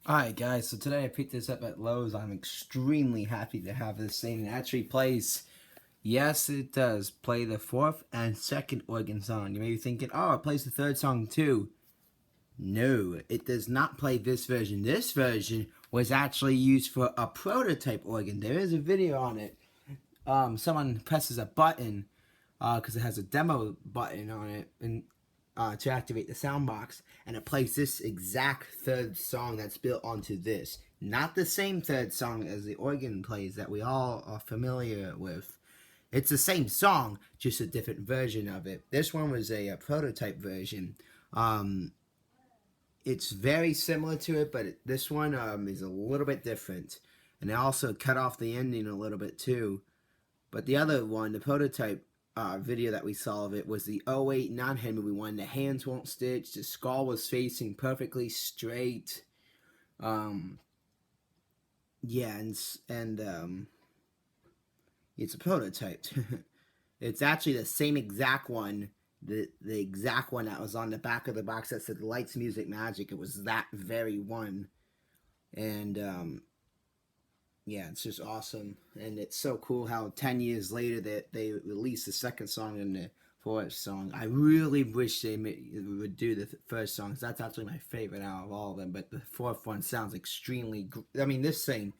Alright guys, so today I picked this up at Lowe's. I'm extremely happy to have this thing. It actually plays, yes it does, play the fourth and second organ song. You may be thinking, oh, it plays the third song too. No, it does not play this version. This version was actually used for a prototype organ. There is a video on it. Someone presses a button, because it has a demo button on it, and to activate the sound box, and it plays this exact third song that's built onto this. Not the same third song as the organ plays that we all are familiar with. It's the same song, just a different version of it. This one was a prototype version. It's very similar to it, but this one is a little bit different. And they also cut off the ending a little bit too. But the other one, the prototype video that we saw of it, was the 08 non-Henry one. The hands won't stitch. The skull was facing perfectly straight. Yeah, and it's a prototype. It's actually the same exact one, the exact one that was on the back of the box that said Lights, Music, Magic. It was that very one. And yeah, it's just awesome. And it's so cool how 10 years later that they released the second song and the fourth song. I really wish they would do the first song, because that's actually my favorite out of all of them. But the fourth one sounds extremely, I mean, this thing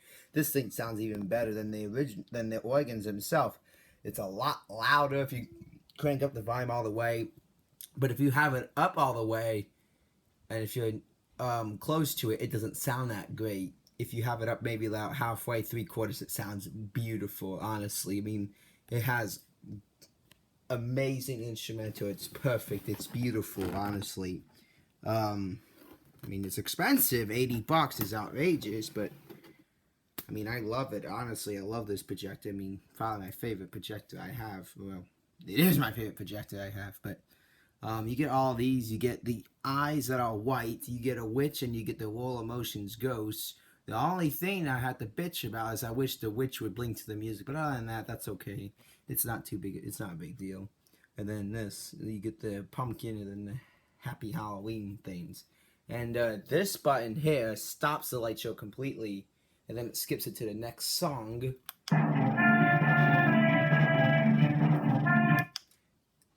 sounds even better than the original, than the organs themselves. It's a lot louder if you crank up the volume all the way. But if you have it up all the way, and if you're close to it, it doesn't sound that great. If you have it up maybe about halfway, 3/4, it sounds beautiful, honestly. I mean, it has amazing instrumental. It's perfect. It's beautiful, honestly. I mean, it's expensive. $80 is outrageous, but I mean, I love it. Honestly, I love this projector. I mean, probably my favorite projector I have. Well, it is my favorite projector I have, but you get all these. You get the eyes that are white. You get a witch, and you get the Wall of Motion's ghost. The only thing I had to bitch about is I wish the witch would blink to the music. But other than that, that's okay. It's not too big. It's not a big deal. And then this, you get the pumpkin and then the Happy Halloween things. And this button here stops the light show completely. And then it skips it to the next song.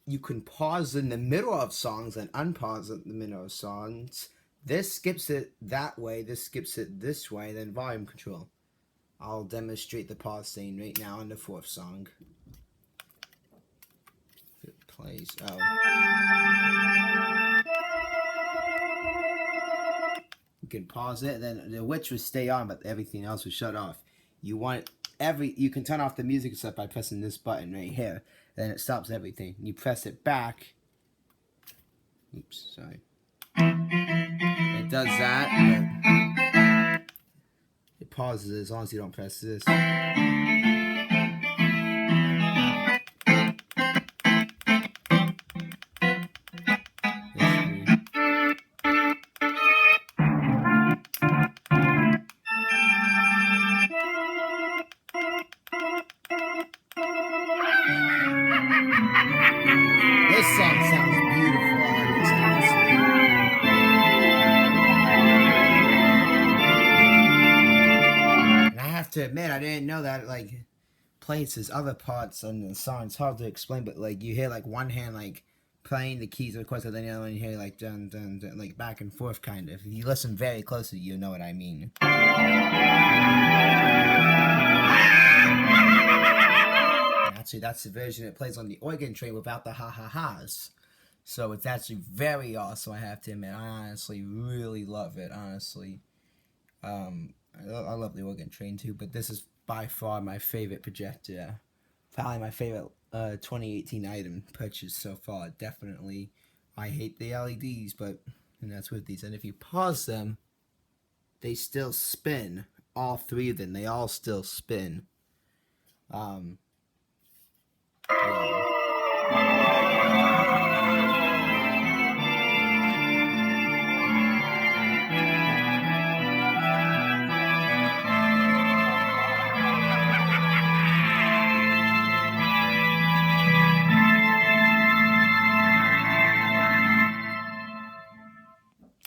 You can pause in the middle of songs and unpause in the middle of songs. This skips it that way, this skips it this way, then volume control. I'll demonstrate the pause thing right now on the fourth song. If it plays, oh. You can pause it, then the witch would stay on, but everything else was shut off. You want you can turn off the music and stuff by pressing this button right here. Then it stops everything. You press it back. Oops, sorry. It does that, but it pauses as long as you don't press this. This song sounds beautiful on this, honestly. And I have to admit, I didn't know that, like, places, other parts on the song. It's hard to explain, but, like, you hear, like, one hand, like, playing the keys, of course, and then the other one you hear, like, dun, dun, dun, like, back and forth, kind of. If you listen very closely, you know what I mean. Actually, that's the version it plays on the organ tray without the ha-ha-has. So it's actually very awesome, I have to admit. I honestly really love it, honestly. I love the organ train too, but this is by far my favorite projector. Probably my favorite 2018 item purchased so far, definitely. I hate the LEDs, but and that's with these. And if you pause them, they still spin. All three of them, they all still spin. Yeah.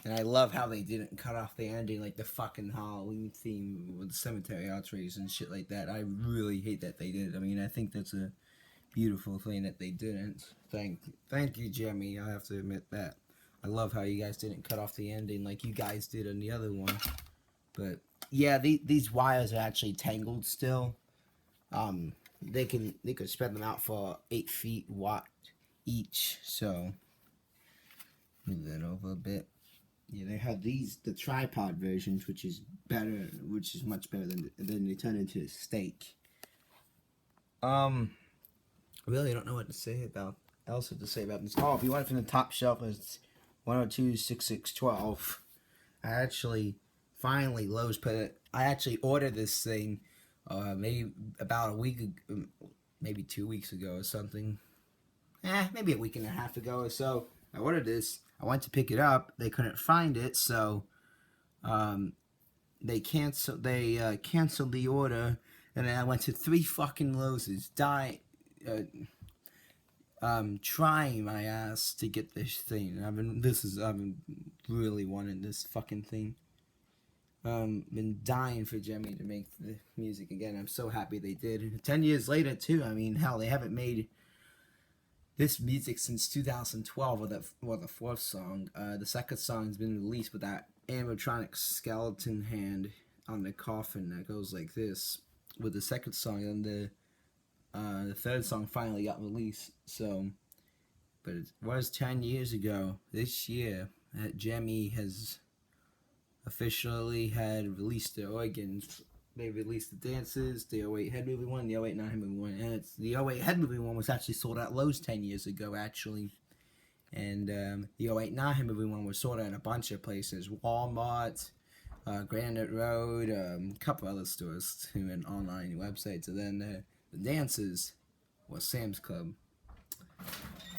And I love how they didn't cut off the ending like the fucking Halloween theme with the cemetery arteries and shit like that. I really hate that they did. I mean, I think that's a beautiful thing that they didn't. Thank you, Gemmy. I have to admit that. I love how you guys didn't cut off the ending like you guys did on the other one. But yeah, these wires are actually tangled still. They could spread them out for 8 feet watt each. So move that over a bit. Yeah, they have the tripod versions, which is much better than they turn into a steak. Really, I don't know what to say about this. Oh, if you want it from the top shelf, it's 102.6612. I actually finally Lowe's put it. I actually ordered this thing, maybe about a week, maybe 2 weeks ago or something. Maybe a week and a half ago or so. I ordered this. I went to pick it up. They couldn't find it, so they canceled the order, and then I went to 3 fucking Lowe's, trying my ass to get this thing. I've been really wanting this fucking thing. Been dying for Gemmy to make the music again. I'm so happy they did. 10 years later too. I mean, hell, they haven't made this music since 2012 with the 4th song. The 2nd song's been released with that animatronic skeleton hand on the coffin that goes like this with the 2nd song, and the 3rd song finally got released. So, but it was 10 years ago this year that Gemmy has officially had released their organs. They released the dances, the 08 head movie one, the 08 non head movie one, and the 08 head movie one was actually sold at Lowe's 10 years ago, actually. And the 08 non head movie one was sold at a bunch of places: Walmart, Granite Road, a couple other stores too, and online websites. And then the dances was Sam's Club.